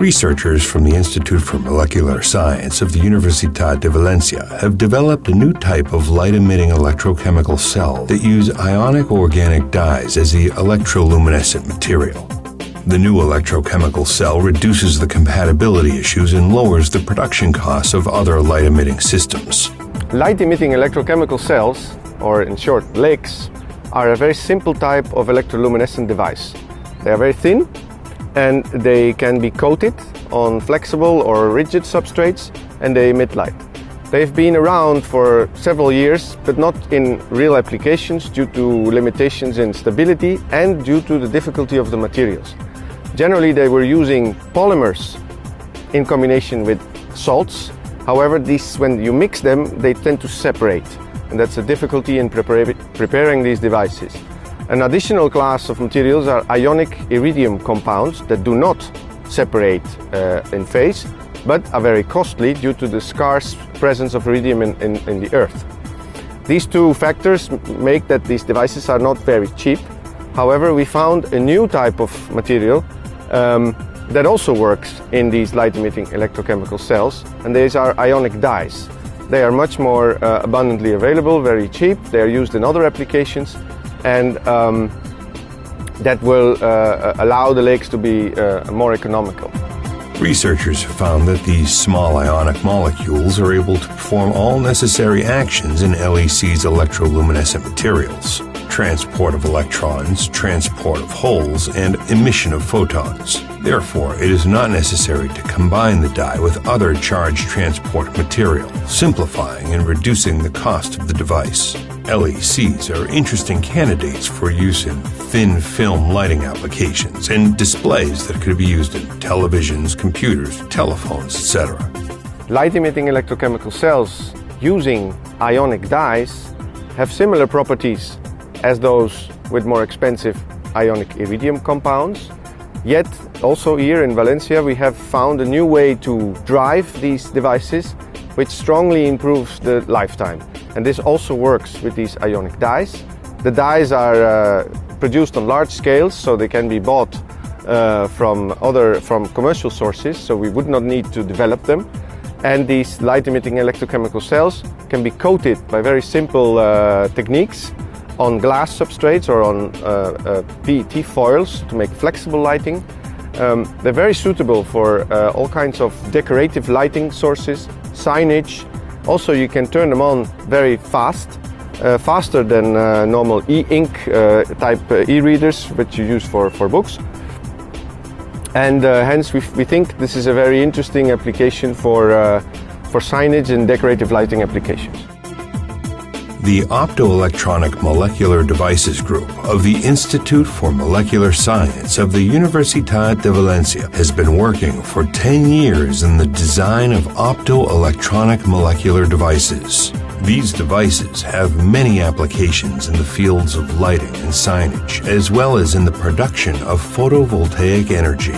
Researchers from the Institute for Molecular Science of the Universitat de València have developed a new type of light-emitting electrochemical cell that use ionic organic dyes as the electroluminiscent material. The new electrochemical cell reduces the compatibility issues and lowers the production costs of other light-emitting systems. Light-emitting electrochemical cells, or in short LECs, are a very simple type of electroluminescent device. They are very thin and they can be coated on flexible or rigid substrates and they emit light. They've been around for several years, but not in real applications due to limitations in stability and due to the difficulty of the materials. Generally, they were using polymers in combination with salts. However, when you mix them, they tend to separate, and that's a difficulty in preparing these devices. An additional class of materials are ionic iridium compounds that do not separate in phase, but are very costly due to the scarce presence of iridium in the earth. These two factors make that these devices are not very cheap. However, we found a new type of material that also works in these light-emitting electrochemical cells, and these are ionic dyes. They are much more abundantly available, very cheap. They are used in other applications, and that will allow the LECs to be more economical. Researchers have found that these small ionic molecules are able to perform all necessary actions in LEC's electroluminescent materials: transport of electrons, transport of holes, and emission of photons. Therefore, it is not necessary to combine the dye with other charge transport material, simplifying and reducing the cost of the device. LECs are interesting candidates for use in thin film lighting applications and displays that could be used in televisions, computers, telephones, etc. Light-emitting electrochemical cells using ionic dyes have similar properties as those with more expensive ionic iridium compounds. Yet, also here in Valencia, we have found a new way to drive these devices, which strongly improves the lifetime. And this also works with these ionic dyes. The dyes are produced on large scales, so they can be bought from commercial sources, so we would not need to develop them. And these light-emitting electrochemical cells can be coated by very simple techniques on glass substrates or on PET foils to make flexible lighting. They're very suitable for all kinds of decorative lighting sources, signage. Also, you can turn them on very fast, faster than normal e-ink type e-readers which you use for books. And hence we think this is a very interesting application for signage and decorative lighting applications. The Optoelectronic Molecular Devices Group of the Institute for Molecular Science of the Universitat de València has been working for 10 years in the design of optoelectronic molecular devices. These devices have many applications in the fields of lighting and signage, as well as in the production of photovoltaic energy.